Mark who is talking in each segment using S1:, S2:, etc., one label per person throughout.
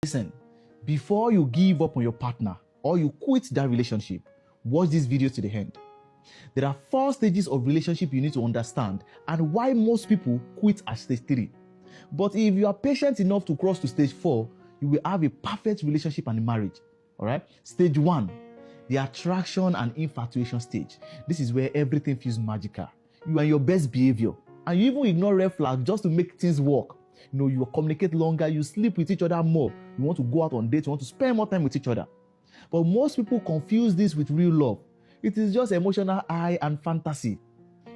S1: Listen, before you give up on your partner or you quit that relationship, watch this video to the end. There are 4 stages of relationship you need to understand and why most people quit at stage 3. But if you are patient enough to cross to stage 4, you will have a perfect relationship and a marriage. All right? Stage 1, the attraction and infatuation stage. This is where everything feels magical. You are in your best behavior and you even ignore red flags just to make things work. You communicate longer, you sleep with each other more, you want to go out on dates, you want to spend more time with each other. But most people confuse this with real love. It is just emotional high and fantasy.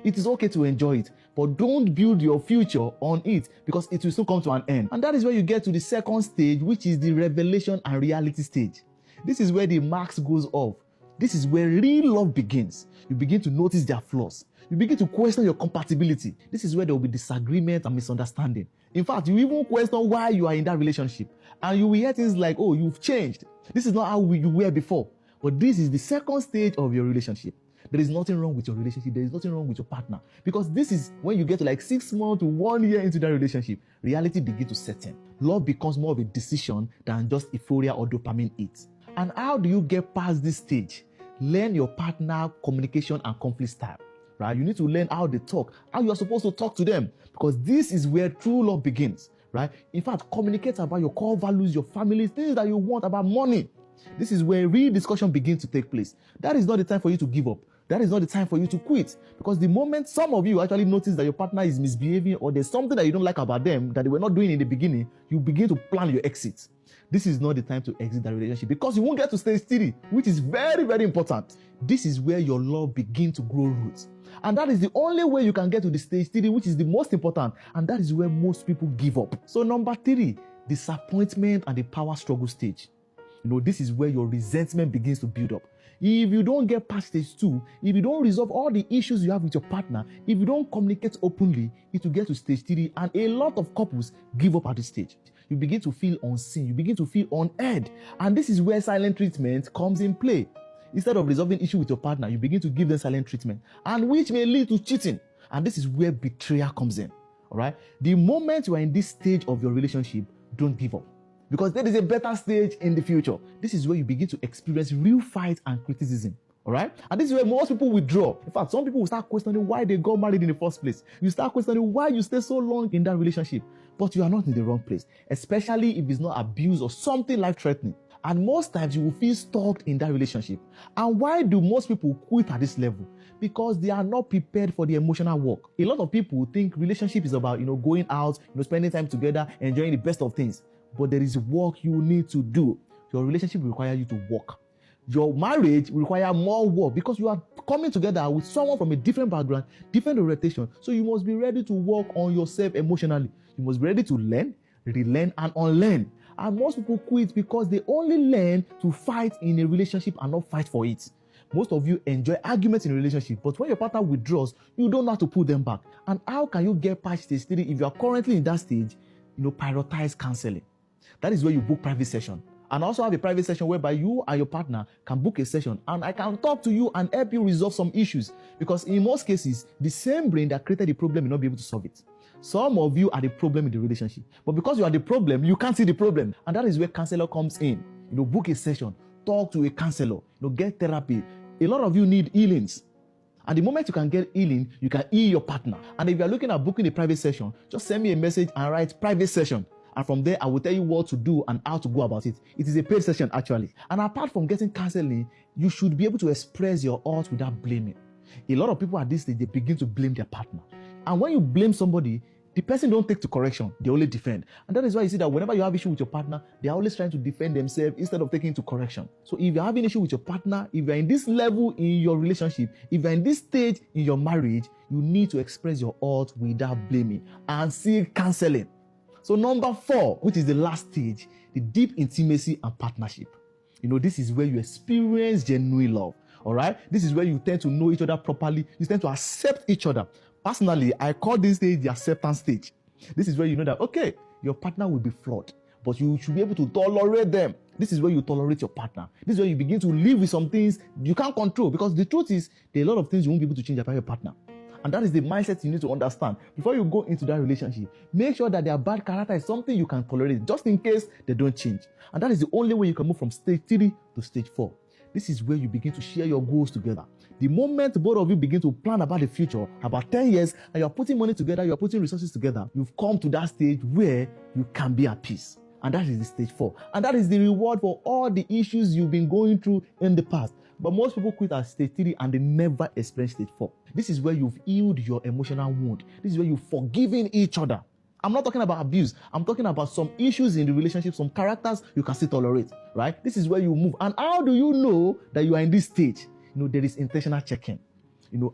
S1: It is okay to enjoy it, but don't build your future on it because it will soon come to an end. And that is where you get to the second stage, which is the revelation and reality stage. This is where the mask goes off. This is where real love begins. You begin to notice their flaws. You begin to question your compatibility. This is where there will be disagreement and misunderstanding. In fact, you even question why you are in that relationship. And you will hear things like, oh, you've changed. This is not how you were before. But this is the second stage of your relationship. There is nothing wrong with your relationship. There is nothing wrong with your partner. Because this is when you get to like 6 months to 1 year into that relationship, reality begins to set in. Love becomes more of a decision than just euphoria or dopamine hit. And how do you get past this stage? Learn your partner communication and conflict style. Right? You need to learn how they talk, how you're supposed to talk to them, because this is where true love begins. Right? In fact, communicate about your core values, your family, things that you want, about money. This is where real discussion begins to take place. That is not the time for you to give up. That is not the time for you to quit. Because the moment some of you actually notice that your partner is misbehaving or there's something that you don't like about them that they were not doing in the beginning, you begin to plan your exit. This is not the time to exit that relationship because you won't get to stage 3, which is very, very important. This is where your love begins to grow roots. And that is the only way you can get to the stage 3, which is the most important. And that is where most people give up. So number 3, disappointment and the power struggle stage. This is where your resentment begins to build up. If you don't get past stage 2, if you don't resolve all the issues you have with your partner, if you don't communicate openly, it will get to stage 3, and a lot of couples give up at this stage. You begin to feel unseen, you begin to feel unheard, and this is where silent treatment comes in play. Instead of resolving issue with your partner, you begin to give them silent treatment, and which may lead to cheating, and this is where betrayal comes in. All right? The moment you are in this stage of your relationship, don't give up. Because there is a better stage in the future. This is where you begin to experience real fight and criticism. All right? And this is where most people withdraw. In fact, some people will start questioning why they got married in the first place. You start questioning why you stay so long in that relationship. But you are not in the wrong place, especially if it's not abuse or something life-threatening. And most times you will feel stuck in that relationship. And why do most people quit at this level? Because they are not prepared for the emotional work. A lot of people think relationship is about, going out, spending time together, enjoying the best of things. But there is work you need to do. Your relationship will require you to work. Your marriage will require more work because you are coming together with someone from a different background, different orientation. So you must be ready to work on yourself emotionally. You must be ready to learn, relearn, and unlearn. And most people quit because they only learn to fight in a relationship and not fight for it. Most of you enjoy arguments in a relationship, but when your partner withdraws, you don't know how to pull them back. And how can you get past stage 3 if you are currently in that stage? Prioritize counseling. That is where you book private session. And also have a private session whereby you and your partner can book a session and I can talk to you and help you resolve some issues. Because in most cases, the same brain that created the problem will not be able to solve it. Some of you are the problem in the relationship. But because you are the problem, you can't see the problem. And that is where counselor comes in. Book a session, talk to a counselor, get therapy. A lot of you need healings. And the moment you can get healing, you can heal your partner. And if you are looking at booking a private session, just send me a message and write private session. And from there, I will tell you what to do and how to go about it. It is a paid session, actually. And apart from getting counseling, you should be able to express your heart without blaming. A lot of people at this stage, they begin to blame their partner. And when you blame somebody, the person don't take to correction. They only defend. And that is why you see that whenever you have issue with your partner, they are always trying to defend themselves instead of taking to correction. So if you're having issue with your partner, if you're in this level in your relationship, if you're in this stage in your marriage, you need to express your heart without blaming and seek counseling. So number 4, which is the last stage, the deep intimacy and partnership. This is where you experience genuine love. All right? This is where you tend to know each other properly. You tend to accept each other. Personally, I call this stage the acceptance stage. This is where you know that, okay, your partner will be flawed, but you should be able to tolerate them. This is where you tolerate your partner. This is where you begin to live with some things you can't control, because the truth is, there are a lot of things you won't be able to change about your partner. And that is the mindset you need to understand. Before you go into that relationship, make sure that their bad character is something you can tolerate, just in case they don't change. And that is the only way you can move from stage 3 to stage 4. This is where you begin to share your goals together. The moment both of you begin to plan about the future, about 10 years, and you're putting money together, you're putting resources together, you've come to that stage where you can be at peace. And that is the stage 4. And that is the reward for all the issues you've been going through in the past. But most people quit at stage 3 and they never experience stage 4. This is where you've healed your emotional wound. This is where you've forgiven each other. I'm not talking about abuse. I'm talking about some issues in the relationship, some characters you can still tolerate, right? This is where you move. And how do you know that you are in this stage? There is intentional check-in.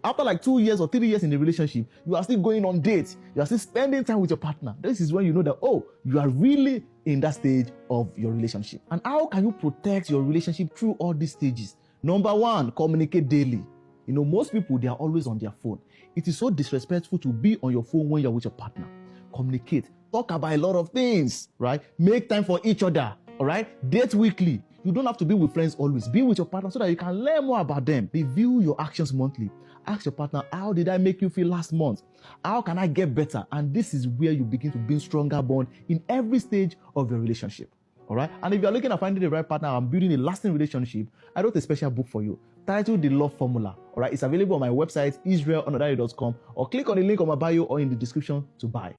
S1: After like 2 years or 3 years in the relationship, you are still going on dates. You are still spending time with your partner. This is when you know that, you are really in that stage of your relationship. And how can you protect your relationship through all these stages? Number 1, communicate daily. Most people, they are always on their phone. It is so disrespectful to be on your phone when you're with your partner. Communicate. Talk about a lot of things, right? Make time for each other, all right? Date weekly. You don't have to be with friends always. Be with your partner so that you can learn more about them. Review your actions monthly. Ask your partner, how did I make you feel last month? How can I get better? And this is where you begin to build stronger bond in every stage of your relationship. All right? And if you're looking at finding the right partner and building a lasting relationship, I wrote a special book for you titled The Love Formula. All right? It's available on my website, israelonodari.com, or click on the link on my bio or in the description to buy.